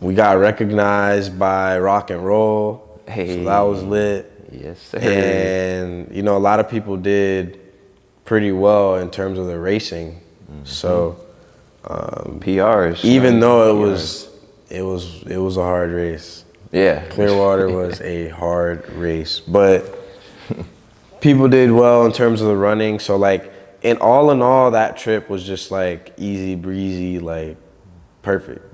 we got recognized by Rock and Roll. Hey. So that was lit. Yes, sir. And, you know, a lot of people did pretty well in terms of the racing. So PRs. even though it was a hard race. Yeah. Clearwater was a hard race, but people did well in terms of the running. So like, in all, that trip was just like easy breezy, like perfect.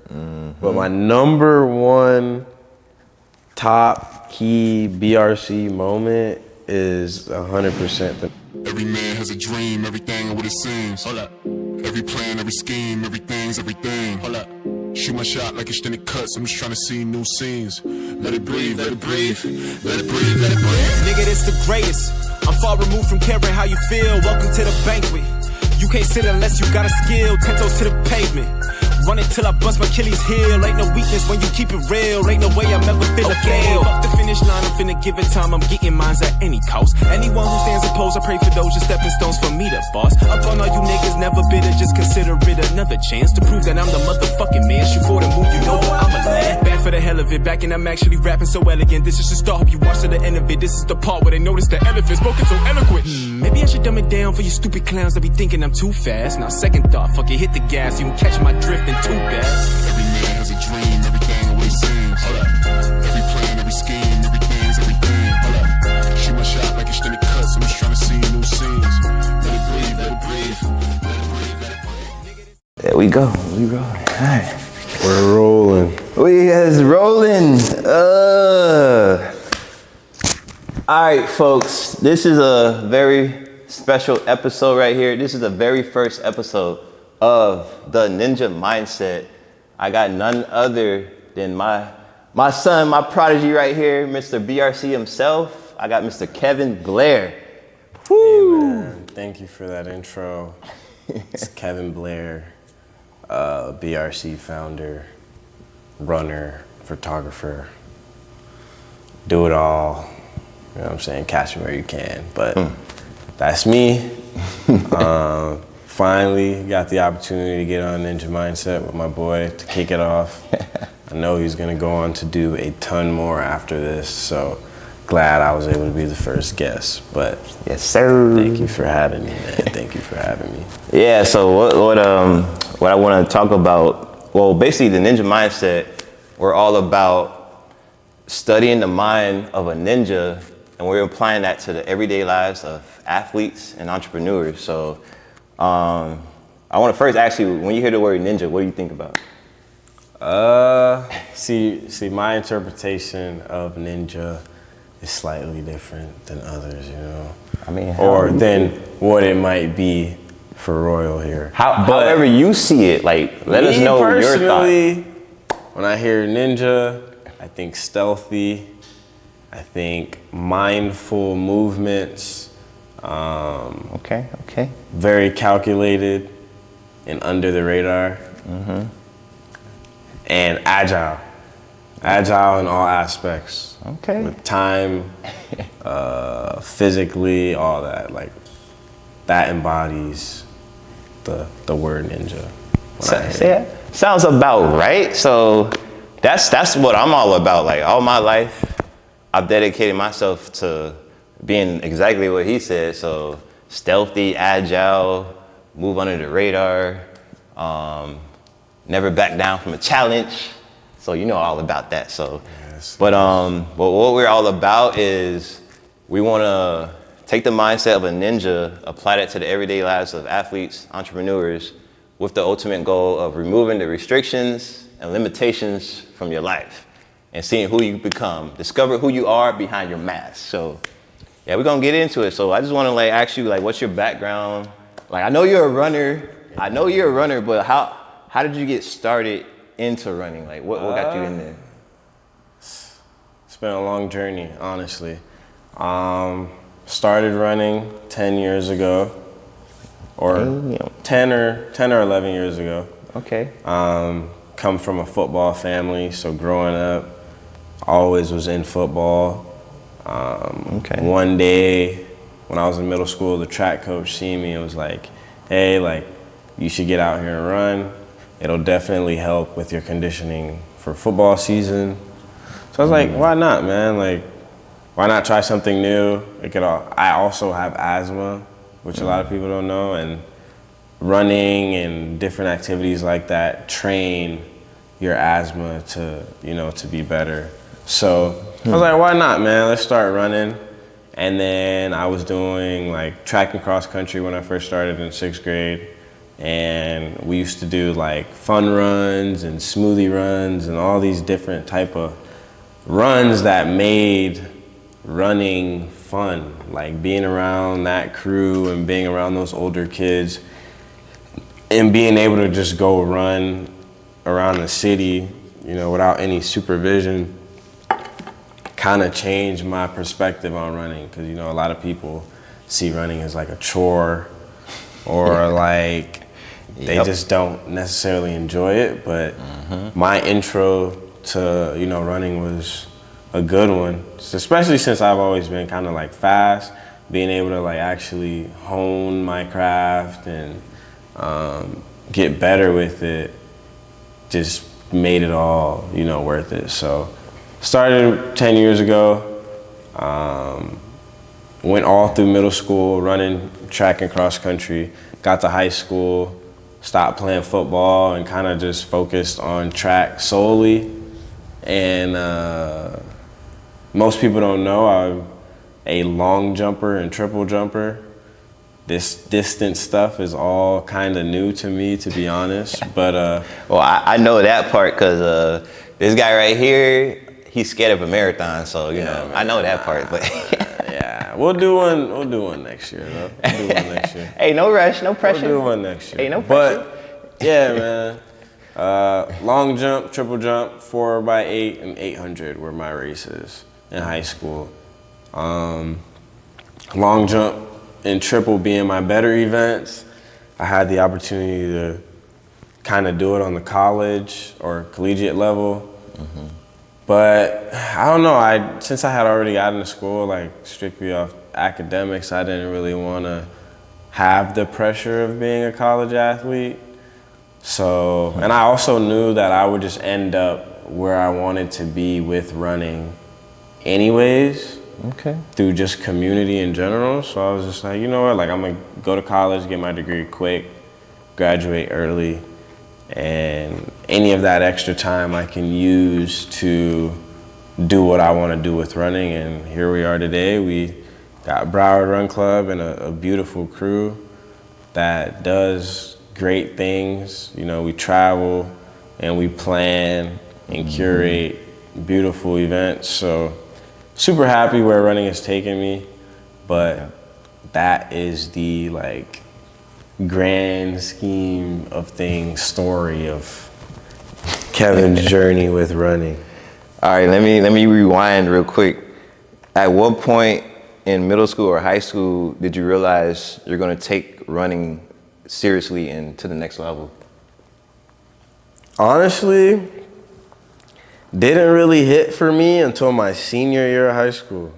But my number one top key BRC moment is 100% the. Every man has a dream, everything and what it seems. Hold up. Every plan, every scheme, everything's everything. Hold up. Shoot my shot like extended cuts. I'm just trying to see new scenes. Let it breathe, let it breathe, let it breathe, let it breathe. Nigga, this the greatest. I'm far removed from caring how you feel. Welcome to the banquet. You can't sit unless you got a skill. 10 toes to the pavement. Run it till I bust my Achilles heel. Ain't no weakness when you keep it real. Ain't no way I'm ever finna fail. Fuck the finish line, I'm finna give it time. I'm getting mines at any cost. Anyone who stands opposed, I pray for those just stepping stones for me to boss. Up on all you niggas, never bitter, just consider it another chance to prove that I'm the motherfucking man. Shoot for the move, you know where I'ma land. Back for the hell of it, back and I'm actually rapping so elegant. This is just start, hope you watch to the end of it. This is the part where they notice the elephant spoken so eloquent. Maybe I should dumb it down for you stupid clowns that be thinking I'm too fast. Now second thought, fuck it, hit the gas, you can catch my drift and too bad. Every man has a dream, everything and what it seems. Hold up. Every plan, every scheme, everything's everything. Hold up. Shoot my shot like extended cuts. I'm just trying to see new scenes. Let it breathe, let it breathe, let it breathe, let it breathe. There we go. We rolling. All right. We're rolling. We is rolling. All right, folks. This is a very special episode right here. This is the very first episode of the Ninja Mindset. I got none other than my son, my prodigy right here, Mr. BRC himself. I got Mr. Kevin Blair. Woo! Hey man, thank you for that intro. It's Kevin Blair, BRC founder, runner, photographer, do it all. You know what I'm saying? Catch me where you can. But that's me. Finally got the opportunity to get on Ninja Mindset with my boy to kick it off. I know he's gonna go on to do a ton more after this, so glad I was able to be the first guest. But yes, sir. Thank you for having me, man. Thank you for having me. Yeah. So what I want to talk about? Well, basically, the Ninja Mindset. We're all about studying the mind of a ninja, and we're applying that to the everyday lives of athletes and entrepreneurs. So. I want to first ask you, when you hear the word ninja, what do you think about? See, my interpretation of ninja is slightly different than others, you know. I mean, or than what it might be for Royal here. However you see it, like, let us know your thought. When I hear ninja, I think stealthy. I think mindful movements. Okay. Very calculated and under the radar. And agile in all aspects. Okay. With time, physically, all that. Like, that embodies the word ninja. Yeah, sounds about right. So that's what I'm all about. Like, all my life, I've dedicated myself to being exactly what he said. So stealthy, agile, move under the radar, never back down from a challenge. So you know all about that. So, yes. But what we're all about is we want to take the mindset of a ninja, apply that to the everyday lives of athletes, entrepreneurs, with the ultimate goal of removing the restrictions and limitations from your life and seeing who you become. Discover who you are behind your mask. So yeah, we're gonna get into it. So I just want to ask you, what's your background? I know you're a runner. But how did you get started into running? What got you in there? It's been a long journey, honestly. Started running 10 years ago, or 10 or 11 years ago. Okay. Come from a football family, so growing up, always was in football. One day when I was in middle school, the track coach seen me and was like, hey, you should get out here and run. It'll definitely help with your conditioning for football season. So I was like, why not, man? Like, why not try something new? I also have asthma, which a lot of people don't know, and running and different activities like that train your asthma to, to be better. So I was like, why not, man? Let's start running. And then I was doing like track and cross country when I first started in 6th grade. And we used to do like fun runs and smoothie runs and all these different type of runs that made running fun. Like being around that crew and being around those older kids and being able to just go run around the city, without any supervision, kind of changed my perspective on running. Because, a lot of people see running as like a chore or like they just don't necessarily enjoy it. But my intro to, running was a good one, especially since I've always been kind of like fast, being able to like actually hone my craft and get better with it just made it all, worth it. So started 10 years ago, went all through middle school running track and cross country, got to high school, stopped playing football and kind of just focused on track solely. And most people don't know I'm a long jumper and triple jumper. This distance stuff is all kind of new to me, to be honest. But well, I know that part because this guy right here, he's scared of a marathon, so man, I know that part. But yeah, we'll do one. We'll do one next year, though. We'll do one next year. Hey, no rush, no pressure. We'll do one next year. Hey, no pressure. But yeah, man. Long jump, triple jump, 4x8 and 800 were my races in high school. Long jump and triple being my better events. I had the opportunity to kind of do it on the college or collegiate level. But I don't know, since I had already gotten to school, like strictly off academics, I didn't really want to have the pressure of being a college athlete. So, and I also knew that I would just end up where I wanted to be with running anyways. Okay. Through just community in general. So I was just like, you know what, like I'm gonna go to college, get my degree quick, graduate early, and any of that extra time I can use to do what I want to do with running. And here we are today. We got Broward Run Club and a beautiful crew that does great things. We travel and we plan and curate beautiful events. So super happy where running has taken me, but that is the like grand scheme of things story of Kevin's journey with running. All right, let me rewind real quick. At what point in middle school or high school did you realize you're going to take running seriously and to the next level? Honestly, didn't really hit for me until my senior year of high school.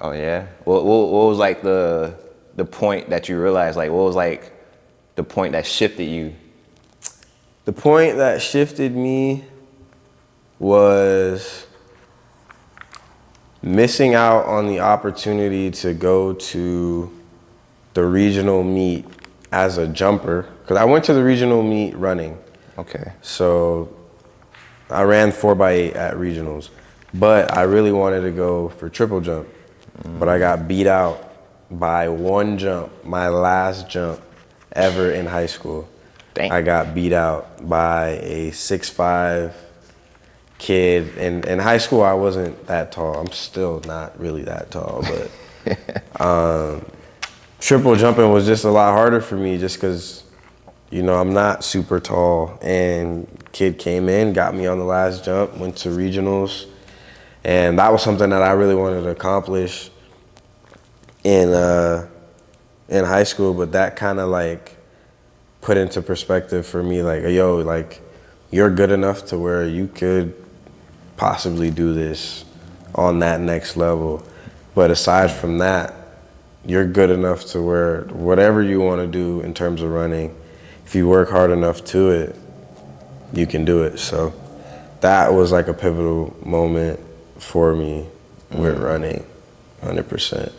Oh yeah? What was like the point that you realized, like what was like the point that shifted you? The point that shifted me was missing out on the opportunity to go to the regional meet as a jumper. Because I went to the regional meet running. Okay. So I ran 4x8 at regionals, but I really wanted to go for triple jump, but I got beat out by one jump, my last jump ever in high school. Dang. I got beat out by a 6'5" kid. In high school, I wasn't that tall. I'm still not really that tall, but triple jumping was just a lot harder for me just because, I'm not super tall. And kid came in, got me on the last jump, went to regionals. And that was something that I really wanted to accomplish in high school, but that kind of like put into perspective for me, like, yo, like you're good enough to where you could possibly do this on that next level. But aside from that, you're good enough to where whatever you want to do in terms of running, if you work hard enough to it, you can do it. So that was like a pivotal moment for me with running, 100%.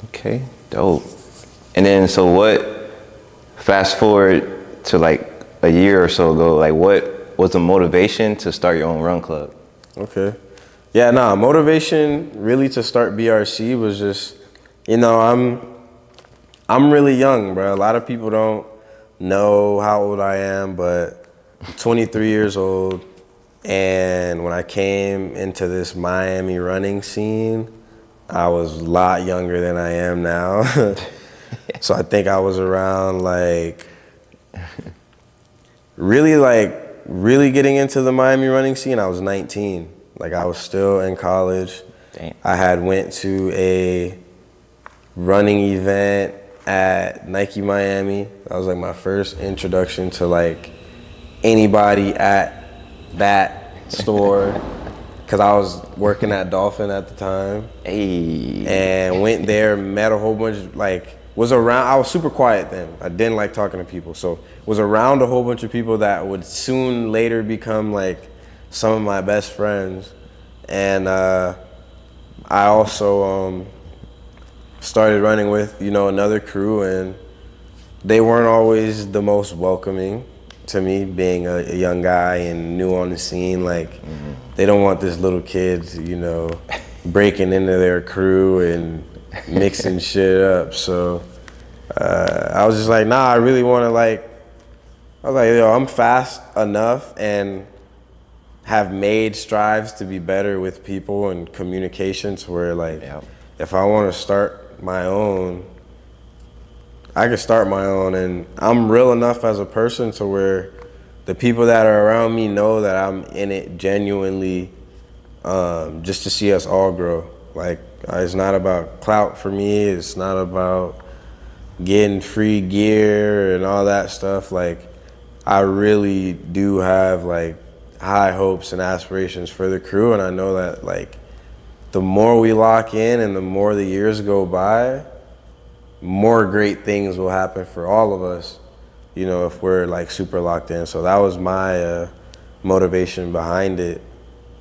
Okay, dope. And then, so what, fast forward to like a year or so ago, like what was the motivation to start your own run club? Okay. Yeah, motivation really to start BRC was just, you know, I'm really young, bro. A lot of people don't know how old I am, but I'm 23 years old. And when I came into this Miami running scene, I was a lot younger than I am now. So I think I was around really getting into the Miami running scene. I was 19. Like I was still in college. Damn. I had went to a running event at Nike Miami. That was like my first introduction to like anybody at that store. Cause I was working at Dolphin at the time. Hey. And went there, met a whole bunch of I was super quiet then. I didn't like talking to people. So was around a whole bunch of people that would soon later become like some of my best friends. And I also started running with, another crew, and they weren't always the most welcoming to me, being a young guy and new on the scene. Like, they don't want this little kid, breaking into their crew and mixing shit up. So I was just like, nah, I really want to I was like, I'm fast enough and have made strives to be better with people and communications where if I want to start my own, I can start my own, and I'm real enough as a person to where the people that are around me know that I'm in it genuinely, just to see us all grow. Like, it's not about clout for me. It's not about getting free gear and all that stuff. Like, I really do have high hopes and aspirations for the crew, and I know that the more we lock in and the more the years go by, more great things will happen for all of us, if we're super locked in. So that was my motivation behind it,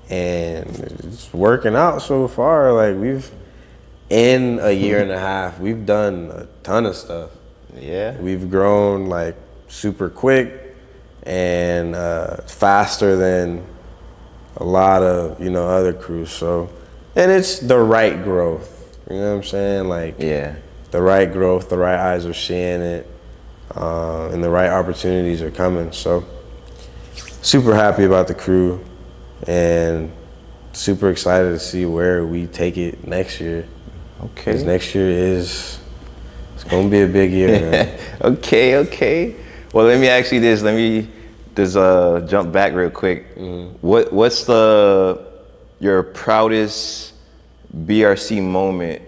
and it's working out so far. We've, in a year and a half, we've done a ton of stuff. Yeah. We've grown super quick and faster than a lot of other crews. So, and it's the right growth. You know what I'm saying? Yeah. The right growth, the right eyes are seeing it, and the right opportunities are coming. So, super happy about the crew, and super excited to see where we take it next year. Okay. Because next year it's gonna be a big year, man. Okay. Well, let me ask you this. Let me just jump back real quick. What's your proudest BRC moment,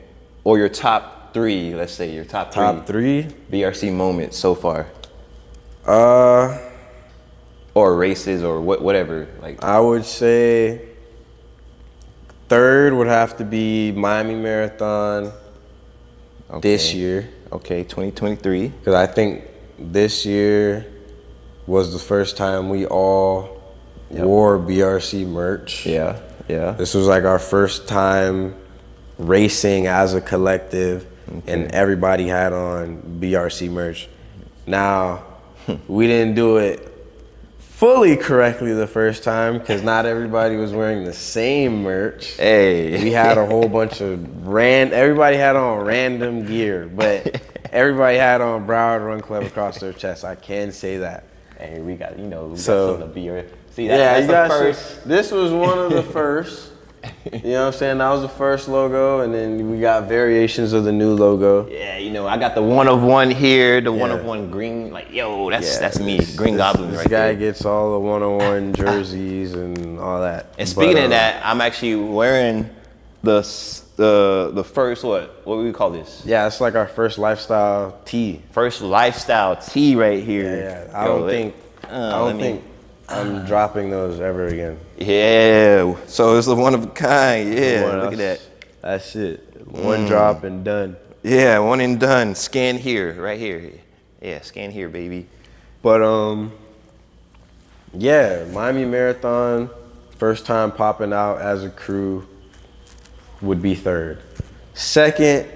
or your top three? Let's say your top three BRC moments so far. Or races, or whatever. I would say third would have to be Miami Marathon this year. Okay, 2023. Because I think this year was the first time we all wore BRC merch. Yeah. This was our first time racing as a collective, and everybody had on BRC merch. Now, we didn't do it fully correctly the first time because not everybody was wearing the same merch. Hey. We had a whole bunch of everybody had on random gear, but everybody had on Broward Run Club across their chest. I can say that. Hey, we got some of the beer. See, that's the first. This was one of the first. You know what I'm saying? That was the first logo, and then we got variations of the new logo. Yeah, I got the one of one here, the one of one green. That's me, Green Goblin right there. This guy gets all the one-on-one jerseys and all that. And speaking of that, I'm actually wearing the first, what would we call this? Yeah, it's our first lifestyle tee. First lifestyle tee right here. Yeah. I don't think I'm dropping those ever again. Yeah, so it's the one of a kind. Yeah, look at that. That's it. One drop and done. Yeah, one and done. Scan here, right here. Yeah, scan here, baby. But Miami Marathon First time popping out as a crew would be third. Second,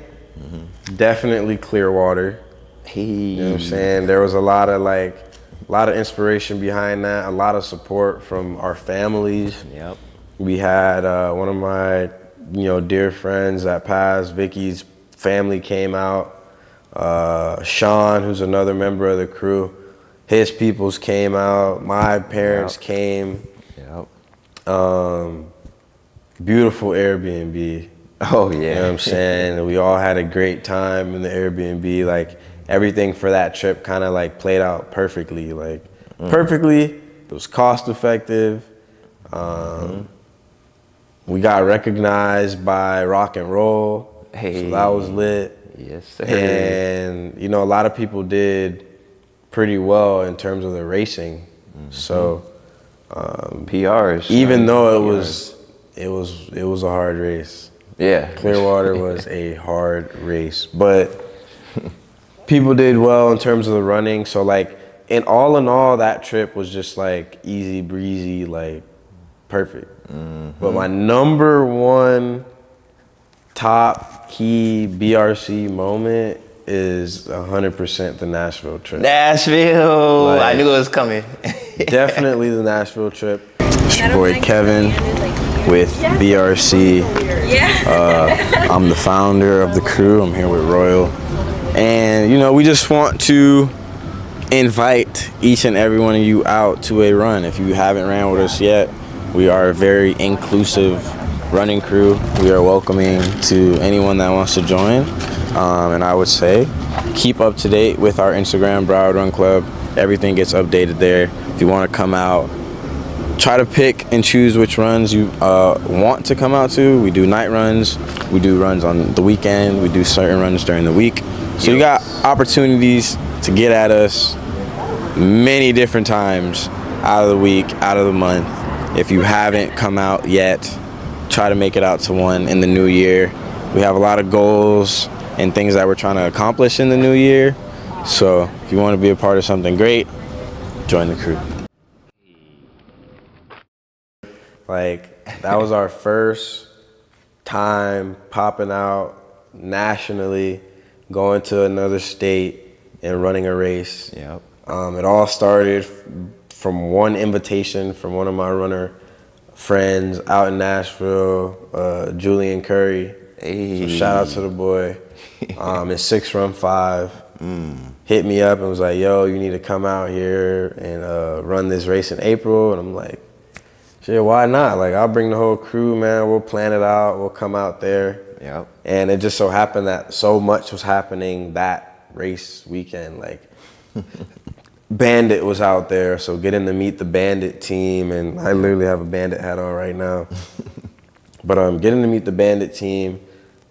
definitely Clearwater. Hey. You know what I'm saying? There was a lot of inspiration behind that, a lot of support from our families. Yep. We had one of my, dear friends that passed, Vicky's family came out. Sean, who's another member of the crew, his peoples came out. My parents came. Yep. Beautiful Airbnb. Oh yeah. You know what I'm saying? We all had a great time in the Airbnb. Like everything for that trip kind of like played out perfectly. Like perfectly. It was cost effective. We got recognized by Rock and Roll. Hey. So that was lit. Yes, sir. And a lot of people did pretty well in terms of the racing. So PRs. even though it was a hard race. Yeah. Clearwater was a hard race, but people did well in terms of the running. So like in all, that trip was just like easy breezy, like perfect. But my number one top key BRC moment is 100% the Nashville trip. Nashville. Like, I knew it was coming. Definitely the Nashville trip. It's your boy Kevin with BRC. I'm the founder of the crew. I'm here with Royal. And, we just want to invite each and every one of you out to a run. If you haven't ran with us yet, we are a very inclusive running crew. We are welcoming to anyone that wants to join. And I would say keep up to date with our Instagram, Broward Run Club. Everything gets updated there. If you want to come out, try to pick and choose which runs you want to come out to. We do night runs. We do runs on the weekend. We do certain runs during the week. So you got opportunities to get at us many different times out of the week, out of the month. If you haven't come out yet, try to make it out to one in the new year. We have a lot of goals and things that we're trying to accomplish in the new year. So if you want to be a part of something great, join the crew. Like, that was our first time popping out nationally, going to another state and running a race. Yep. It all started from one invitation from one of my runner friends out in Nashville, Julian Curry. Hey. So shout out to the boy. In 6 Run 5, hit me up and was like, yo, you need to come out here and run this race in April. And I'm like, shit, why not? Like, I'll bring the whole crew, man. We'll plan it out. We'll come out there. Yep. And it just so happened that so much was happening that race weekend. Like, Bandit was out there, so getting to meet the Bandit team, and I literally have a Bandit hat on right now. But getting to meet the Bandit team,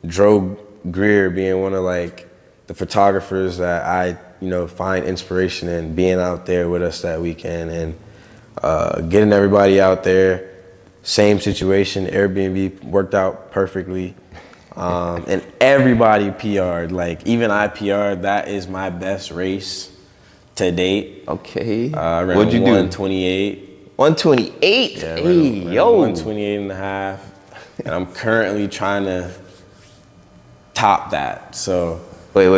Drew Greer being one of like the photographers that I find inspiration in, being out there with us that weekend, and getting everybody out there. Same situation, Airbnb worked out perfectly, and everybody PR'd. Like even I PR'd. That is my best race to date. Okay. I ran What'd you do? 128. 128? Yeah, hey, ran yo. 128 and a half. And I'm currently trying to top that. So Wait. I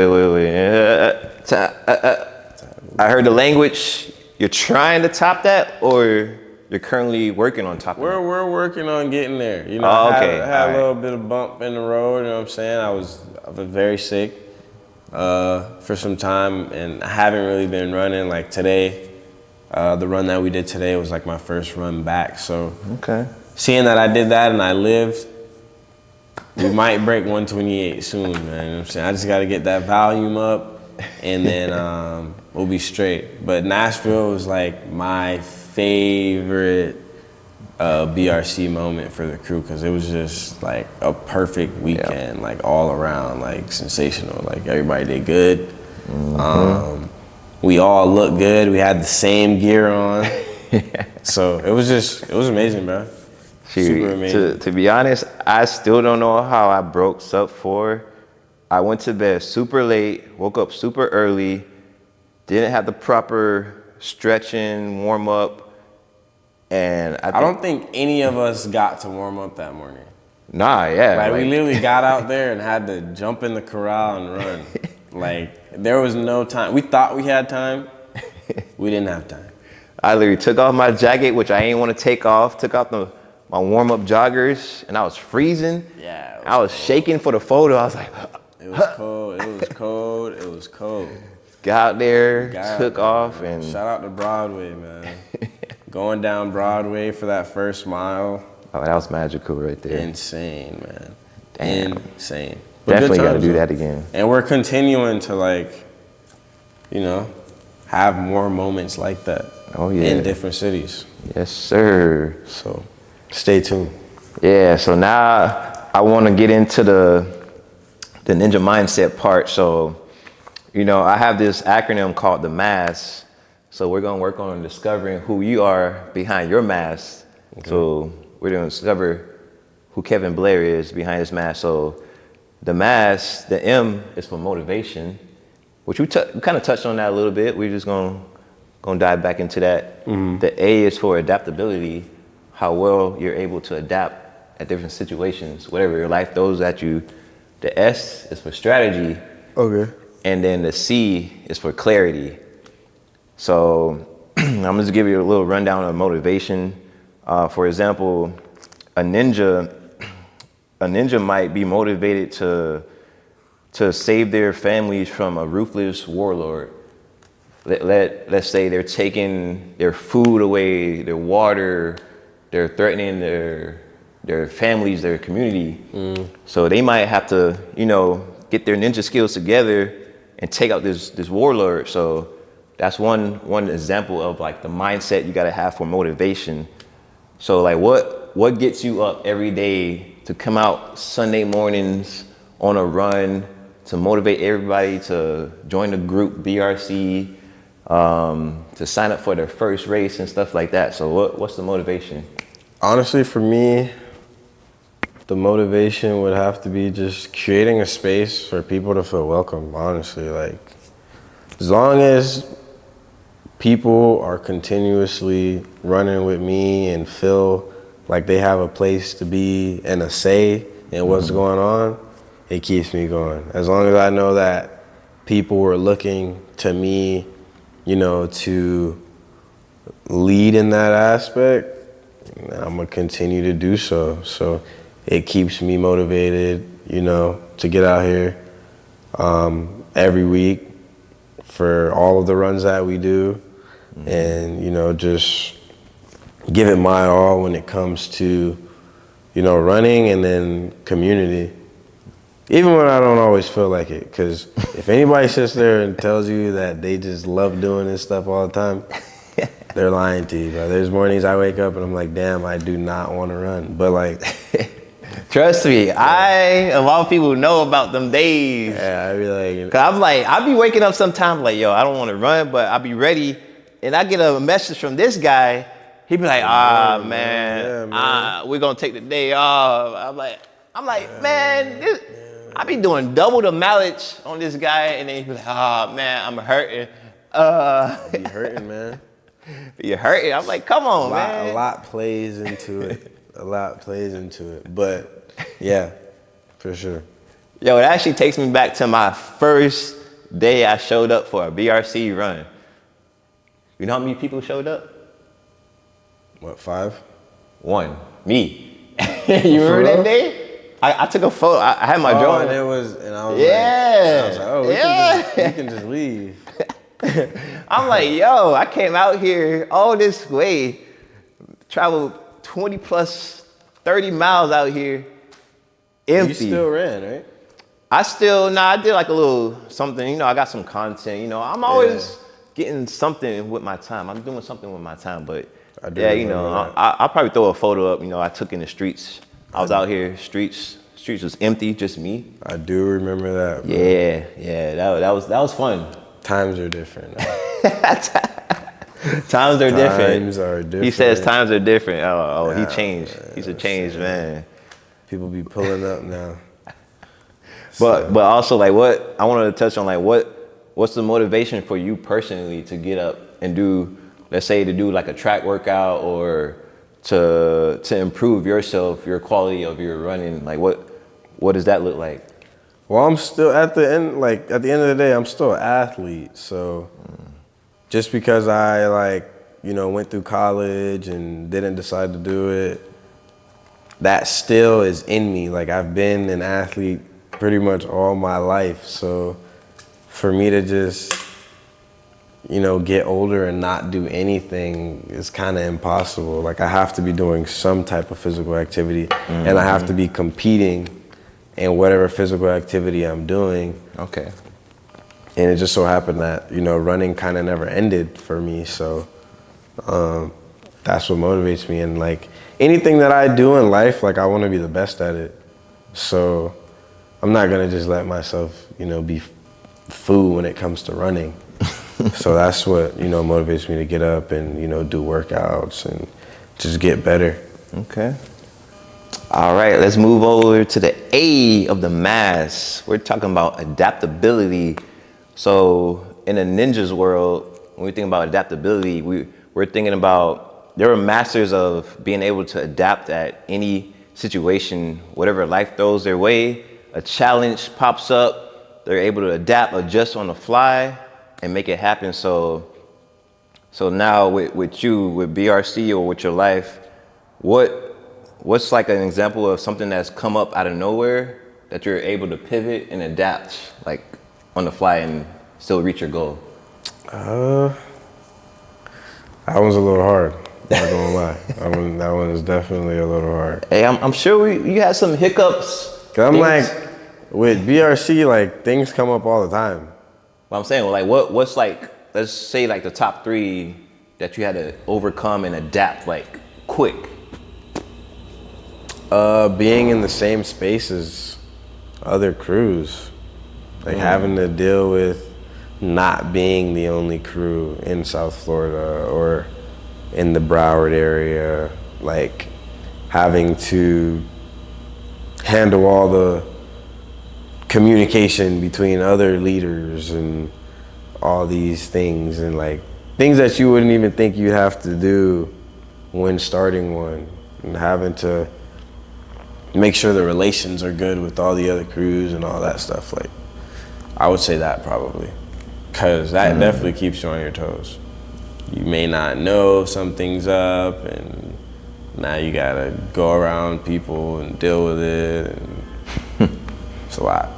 heard the language. You're trying to top that, or you're currently working on topping it? we're working on getting there. Oh, I okay. had a All little bit of bump in the road, you know what I'm saying? I was very sick for some time, and I haven't really been running. Like today, the run that we did today was like my first run back. So Okay. seeing that I did that and I lived, we might break 128 soon, man. You know what I'm saying? I just got to get that volume up, and then we'll be straight. But Nashville was like my favorite BRC moment for the crew, because it was just like a perfect weekend, like all around, like sensational. Like everybody did good. We all looked good. We had the same gear on. So it was amazing, bro. Super amazing. To be honest, I still don't know how I broke sub 4. I went to bed super late, woke up super early, didn't have the proper stretching, warm up, And I don't think any of us got to warm up that morning. Nah, yeah. Like we literally got out there and had to jump in the corral and run. Like there was no time. We thought we had time. We didn't have time. I literally took off my jacket, which I ain't want to take off. Took off my warm-up joggers, and I was freezing. Yeah. I was shaking for the photo. I was like, it was cold. It was cold. It was cold. Got out there, took off, and shout out to Broadway, man. Going down Broadway for that first mile. Oh, that was magical right there. Insane, man. Damn. Insane. But Definitely got to do that again. And we're continuing to like, you know, have more moments like that. Oh yeah. In different cities. Yes, sir. So, stay tuned. Yeah. So now I want to get into the ninja mindset part. So, you know, I have this acronym called the M.A.S.C. So we're gonna work on discovering who you are behind your M.A.S.C. Okay. So we're gonna discover who Kevin Blair is behind his M.A.S.C. So the M.A.S.C, the M is for motivation, which we kind of touched on that a little bit. We're just gonna dive back into that. Mm-hmm. The A is for adaptability, how well you're able to adapt at different situations, whatever your life throws at you. The S is for strategy. Okay. And then the C is for clarity. So I'm gonna just give you a little rundown of motivation. For example, a ninja might be motivated to save their families from a ruthless warlord. Let's say they're taking their food away, their water, they're threatening their families, their community. Mm. So they might have to, you know, get their ninja skills together and take out this warlord. So that's one example of like the mindset you gotta have for motivation. So like what gets you up every day to come out Sunday mornings on a run, to motivate everybody to join the group BRC, to sign up for their first race and stuff like that. So what's the motivation? Honestly, for me, the motivation would have to be just creating a space for people to feel welcome, honestly. Like, as long as people are continuously running with me and feel like they have a place to be and a say in what's going on, it keeps me going. As long as I know that people were looking to me, you know, to lead in that aspect, I'm gonna continue to do so. So it keeps me motivated, you know, to get out here every week for all of the runs that we do. Mm-hmm. And, you know, just give it my all when it comes to, you know, running and then community. Even when I don't always feel like it, because if anybody sits there and tells you that they just love doing this stuff all the time, they're lying to you, bro. There's mornings I wake up and I'm like, damn, I do not want to run. But like, trust me, a lot of people know about them days. Yeah, I be like, cause I'm like, I be waking up sometimes like, yo, I don't want to run, but I be ready. And I get a message from this guy. He be like, man, we're gonna take the day off. I'm like, man, I be doing double the mileage on this guy, and then he be like, man, I'm hurting. you hurting, man. You're hurting. I'm like, come on, man. A lot plays into it. A lot plays into it. But yeah, for sure. Yo, it actually takes me back to my first day I showed up for a BRC run. You know how many people showed up? What, 5? 1. Me. You remember that day? I took a photo. I had my drone. And I was like, oh, we can just leave. I'm like, yo, I came out here all this way, traveled 20 plus 30 miles out here, empty. You still ran, right? I did like a little something, you know, I got some content, you know, I'm always getting something with my time. I'm doing something with my time, but you know, I'll probably throw a photo up, you know, I took in the streets. I was out here, streets was empty, just me. I do remember that, bro. Yeah, that was fun. Times are different. Times are different. He says times are different. He changed. He's a changed man. People be pulling up now. But also like what I wanted to touch on, like what's the motivation for you personally to get up and do, let's say to do like a track workout or to improve yourself, your quality of your running? Like what does that look like? Well, I'm still at the end. Like at the end of the day, I'm still an athlete. So just because I went through college and didn't decide to do it, that still is in me. Like I've been an athlete pretty much all my life. So for me to just, get older and not do anything is kind of impossible. Like I have to be doing some type of physical activity and I have to be competing in whatever physical activity I'm doing. Okay. And it just so happened that, running kind of never ended for me. So that's what motivates me. And like anything that I do in life, like I want to be the best at it. So I'm not going to just let myself, be fool when it comes to running. So that's what, motivates me to get up and, do workouts and just get better. Okay. All right, let's move over to the A of the M.A.S.C. We're talking about adaptability. So in a ninja's world, when we think about adaptability, we're thinking about, they were masters of being able to adapt at any situation, whatever life throws their way. A challenge pops up, they're able to adapt, adjust on the fly, and make it happen. So now with you, with BRC or with your life, what's like an example of something that's come up out of nowhere that you're able to pivot and adapt like on the fly and still reach your goal? That one's a little hard. Not gonna lie. That one is definitely a little hard. Hey, I'm sure you had some hiccups. 'Cause I'm like, with BRC, like things come up all the time. Well, I'm saying, like, what's like, let's say like the top 3 that you had to overcome and adapt like quick. Being in the same space as other crews, like having to deal with not being the only crew in South Florida or in the Broward area, like having to handle all the communication between other leaders and all these things, and like things that you wouldn't even think you'd have to do when starting one, and having to make sure the relations are good with all the other crews and all that stuff. Like I would say that probably, because that definitely keeps you on your toes. You may not know something's up, and now you gotta go around people and deal with it, and it's a lot.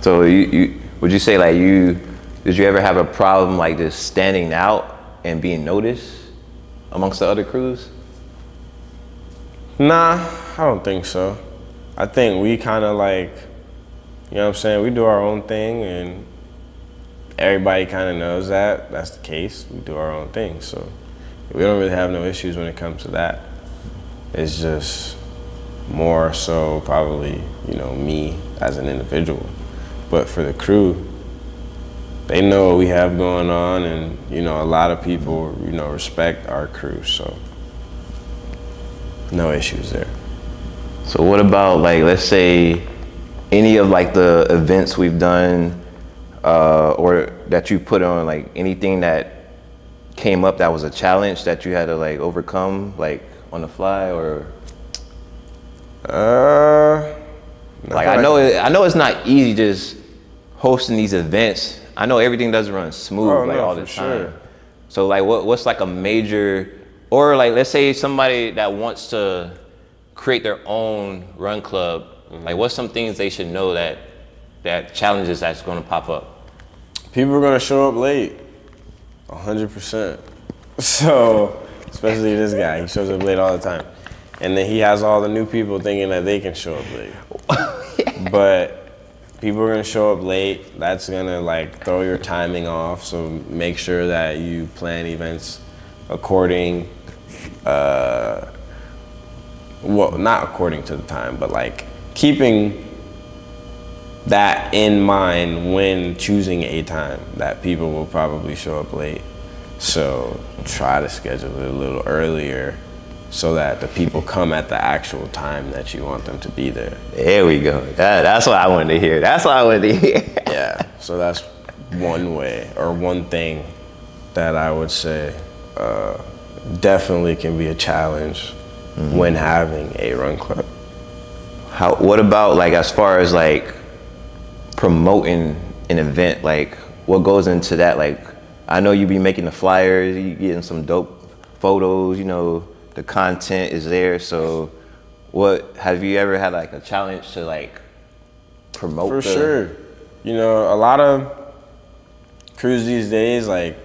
So you would you say like did you ever have a problem like just standing out and being noticed amongst the other crews? Nah, I don't think so. I think we kind of like, you know what I'm saying, we do our own thing, and everybody kind of knows that that's the case. We do our own thing, so we don't really have no issues when it comes to that. It's just more so probably, me as an individual. But for the crew, they know what we have going on, and, a lot of people, respect our crew, so no issues there. So what about like, let's say any of like the events we've done or that you put on, like anything that came up that was a challenge that you had to like overcome like on the fly, or? Like I know it's not easy just hosting these events. I know everything doesn't run smooth all the time. Sure. So like what's like a major, or like let's say somebody that wants to create their own run club, like what's some things they should know that challenges that's gonna pop up? People are gonna show up late, 100%. So, especially this guy, he shows up late all the time. And then he has all the new people thinking that they can show up late. But people are gonna show up late. That's gonna like throw your timing off. So make sure that you plan events according, well, not according to the time, but like keeping that in mind when choosing a time that people will probably show up late. So try to schedule it a little earlier so that the people come at the actual time that you want them to be there. There we go. That's what I wanted to hear. Yeah, so that's one way, or one thing that I would say definitely can be a challenge when having a run club. What about like as far as like promoting an event? Like what goes into that? Like I know you be making the flyers, you getting some dope photos, you know, the content is there. So what have you ever had like a challenge to like promote? For sure. You know, a lot of crews these days like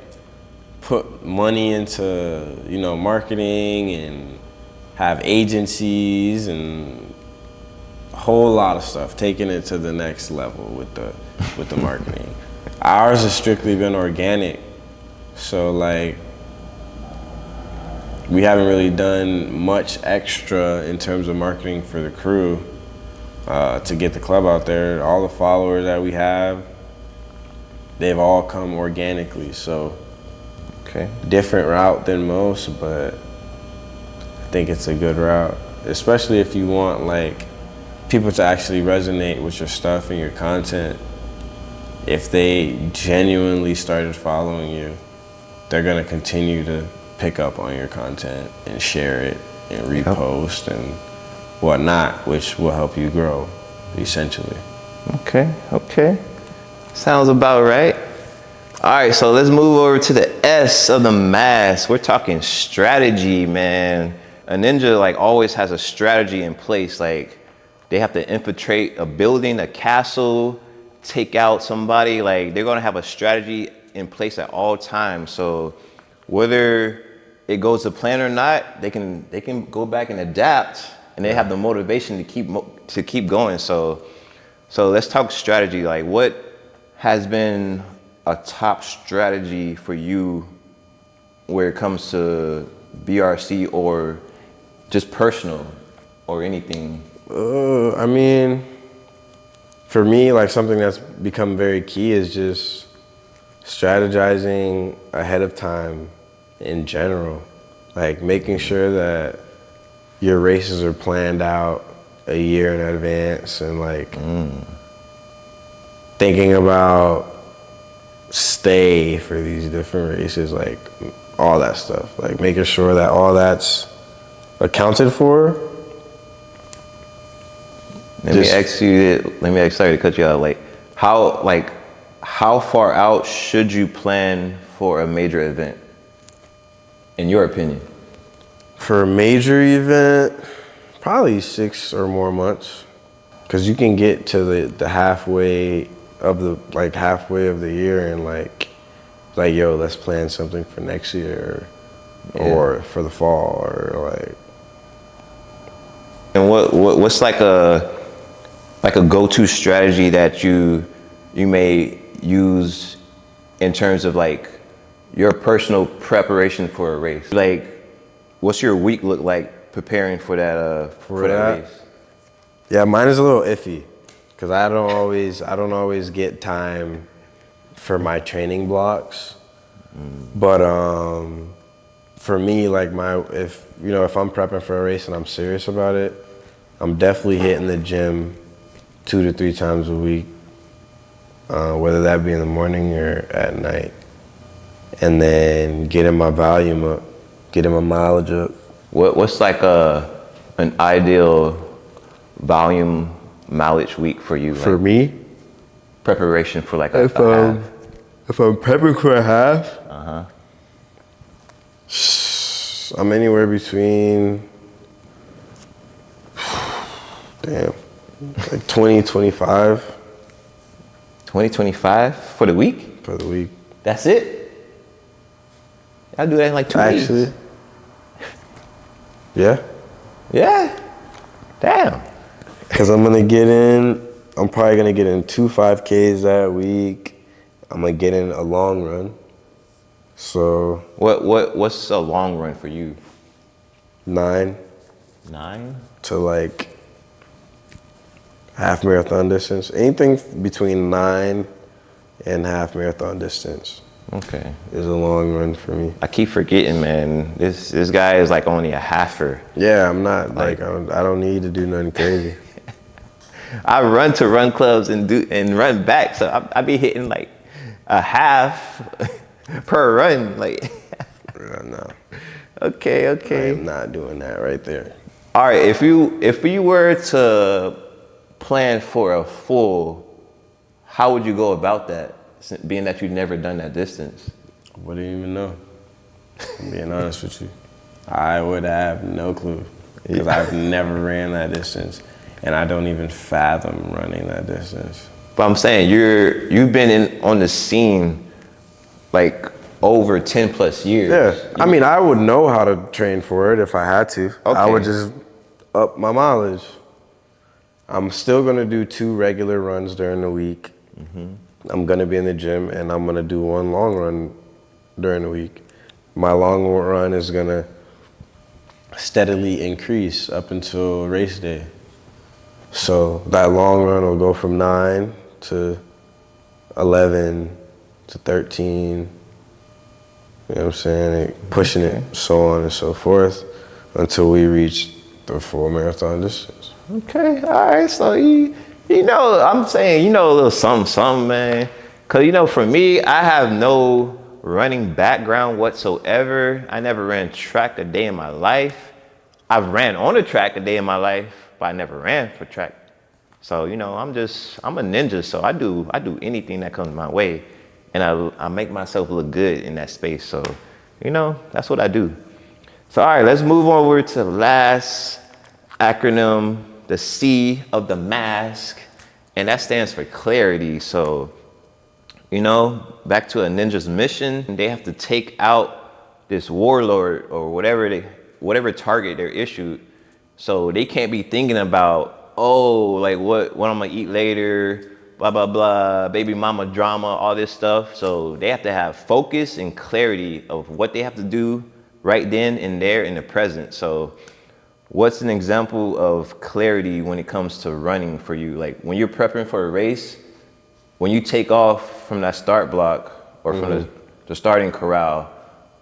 put money into, you know, marketing and have agencies and a whole lot of stuff, taking it to the next level with the marketing. Ours has strictly been organic. So like we haven't really done much extra in terms of marketing for the crew to get the club out there. All the followers that we have, they've all come organically. So different route than most, but I think it's a good route, especially if you want like people to actually resonate with your stuff and your content. If they genuinely started following you, they're gonna continue to pick up on your content and share it and repost and whatnot, which will help you grow, essentially. Okay. Sounds about right. All right, so let's move over to the S of the M.A.S.C. We're talking strategy, man. A ninja like always has a strategy in place. Like they have to infiltrate a building, a castle, take out somebody. Like they're gonna have a strategy in place at all times. So whether it goes to plan or not, they can go back and adapt, and they have the motivation to keep going. So let's talk strategy. Like what has been a top strategy for you where it comes to BRC or just personal or anything? I mean, for me, like something that's become very key is just strategizing ahead of time in general. Like making sure that your races are planned out a year in advance and like thinking about stay for these different races, like all that stuff. Like making sure that all that's accounted for. Let me ask you, sorry to cut you out. How far out should you plan for a major event, in your opinion? For a major event, probably 6 or more months, because you can get to the halfway of the year and like yo, let's plan something for next year or for the fall or like. And what's like a go-to strategy that you may use in terms of like your personal preparation for a race? Like, what's your week look like preparing for that race? Yeah, mine is a little iffy because I don't always get time for my training blocks. But for me, like if I'm prepping for a race and I'm serious about it, I'm definitely hitting the gym 2 to 3 times a week, whether that be in the morning or at night, and then getting my volume up, getting my mileage up. What's like an ideal volume mileage week for you? For like me, preparation for like a half. If I'm prepping for a half, I'm anywhere between like 20, 25. 20-25 for the week? For the week. That's it? I'll do that in like 2 weeks. Actually, yeah. Yeah. Damn. Because I'm probably gonna get in 2 5Ks that week. I'm gonna get in a long run. So what's a long run for you? 9 to like half marathon distance. Anything between 9 and half marathon distance. Okay. Is a long run for me. I keep forgetting, man. This guy is like only a halfer. Yeah, I'm not I don't need to do nothing crazy. I run to run clubs and run back, so I be hitting like a half per run, like. No. Okay. I'm not doing that right there. All right, if you were to plan for a full, how would you go about that? Being that you've never done that distance. Wouldn't even know. I'm being honest with you. I would have no clue because I've never ran that distance, and I don't even fathom running that distance. But I'm saying you've been on the scene like over 10 plus years. Yeah, I mean, I would know how to train for it if I had to. Okay. I would just up my mileage. I'm still gonna do 2 regular runs during the week. I'm gonna be in the gym, and I'm gonna do 1 long run during the week. My long run is gonna steadily increase up until race day. So that long run will go from 9 to 11 to 13. You know what I'm saying? Pushing it, so on and so forth, until we reach the full marathon distance. Okay, all right. So you know, I'm saying, you know, a little something, man. Cause you know, for me, I have no running background whatsoever. I never ran track a day in my life. I've ran on a track a day in my life, but I never ran for track. So you know, I'm a ninja. So I do anything that comes my way, and I make myself look good in that space. So you know, that's what I do. So all right, let's move over to the last acronym, the C of the M.A.S.C, and that stands for clarity. So, you know, back to a ninja's mission, they have to take out this warlord or whatever target they're issued. So they can't be thinking about, oh, like what I'm gonna eat later, blah, blah, blah, baby mama drama, all this stuff. So they have to have focus and clarity of what they have to do right then and there in the present. So what's an example of clarity when it comes to running for you? Like when you're prepping for a race, when you take off from that start block or from the starting corral,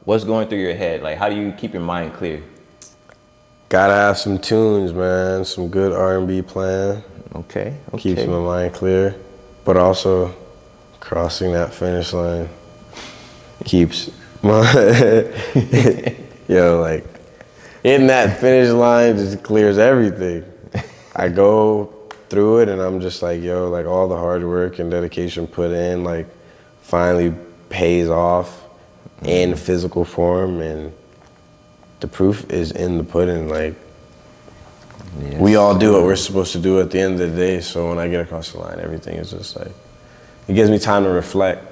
what's going through your head? Like how do you keep your mind clear? Gotta have some tunes, man. Some good R&B playing. Okay. Keeps my mind clear. But also crossing that finish line keeps my like hitting that finish line just clears everything. I go through it and I'm just like, like all the hard work and dedication put in, like finally pays off in physical form, and the proof is in the pudding. Like we all do what we're supposed to do at the end of the day. So when I get across the line, everything is just like, it gives me time to reflect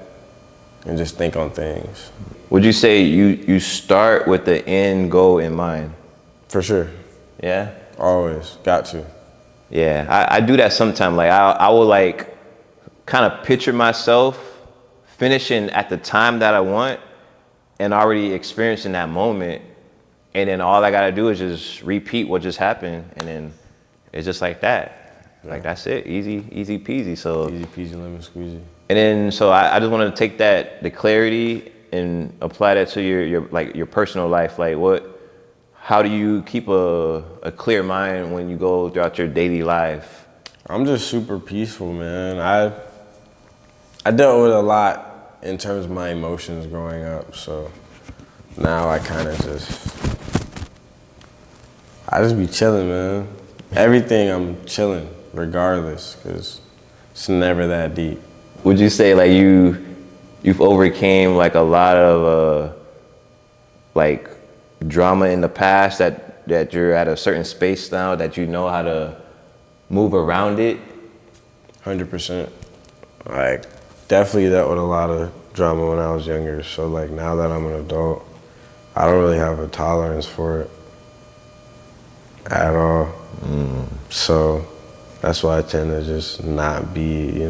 and just think on things. Would you say you start with the end goal in mind? For sure. Yeah? Always. Got to. Yeah, I do that sometimes. Like I will like kind of picture myself finishing at the time that I want and already experiencing that moment. And then all I gotta do is just repeat what just happened. And then it's just like that. Like that's it, easy peasy. So easy peasy, lemon squeezy. And then, so I just want to take the clarity and apply that to your personal life. Like how do you keep a clear mind when you go throughout your daily life? I'm just super peaceful, man. I dealt with a lot in terms of my emotions growing up. So now I kind of I just be chilling, man. Everything I'm chilling regardless, because it's never that deep. Would you say like you've overcame like a lot of like drama in the past that you're at a certain space now that you know how to move around it? 100%. Like definitely dealt with a lot of drama when I was younger. So like now that I'm an adult, I don't really have a tolerance for it at all. So that's why I tend to just not be,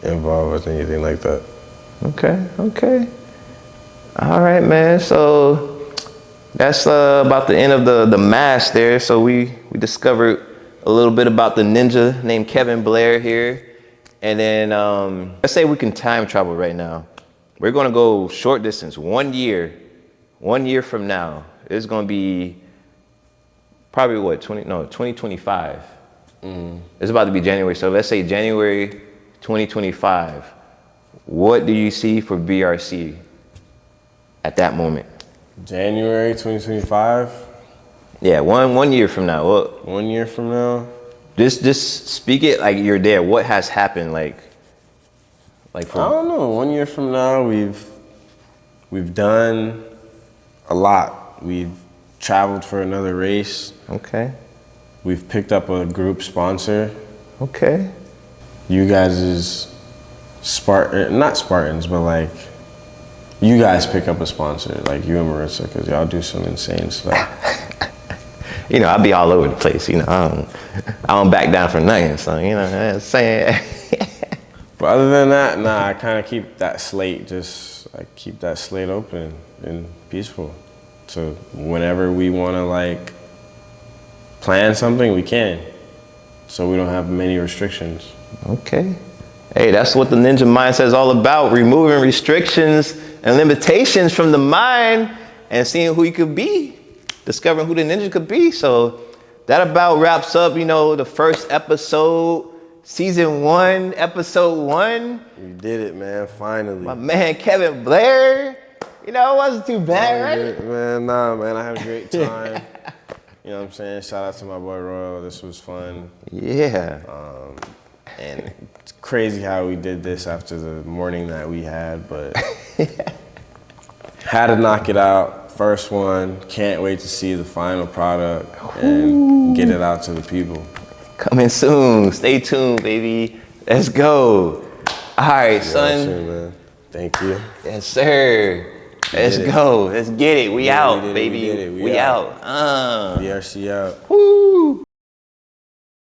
involved with anything like that. Okay. All right, man. So that's about the end of the M.A.S.C there. So we discovered a little bit about the ninja named Kevin Blair here. And then let's say we can time travel right now. We're going to go short distance, 1 year. 1 year from now. It's going to be probably 2025. It's about to be January. So let's say January 2025. What do you see for BRC at that moment? January 2025. Yeah, one year from now. What? 1 year from now. Just speak it like you're there. What has happened? Like I don't know. 1 year from now, we've done a lot. We've traveled for another race. Okay. We've picked up a group sponsor. Okay. You guys is not Spartans, but like you guys pick up a sponsor, like you and Marissa, because y'all do some insane stuff. You know, I be all over the place. You know, I don't back down for nothing. So you know, what I'm saying. But other than that, nah, I kind of keep that slate open and peaceful. So whenever we want to like plan something, we can. So we don't have many restrictions. Okay. Hey, that's what the ninja mindset is all about. Removing restrictions and limitations from the mind and seeing who you could be. Discovering who the ninja could be. So that about wraps up, you know, the first episode, season 1, episode 1. We did it, man, finally. My man, Kevin Blair. You know, it wasn't too bad, right? Man, nah, man, I had a great time. You know what I'm saying? Shout out to my boy Royal. This was fun. Yeah. And it's crazy how we did this after the morning that we had, but had to knock it out. First one. Can't wait to see the final product and get it out to the people. Coming soon. Stay tuned, baby. Let's go. All right, son. Soon, man. Thank you. Yes, sir. Let's go. Let's get it. We out, we did it. baby. We did it. We out. BRC out. Woo.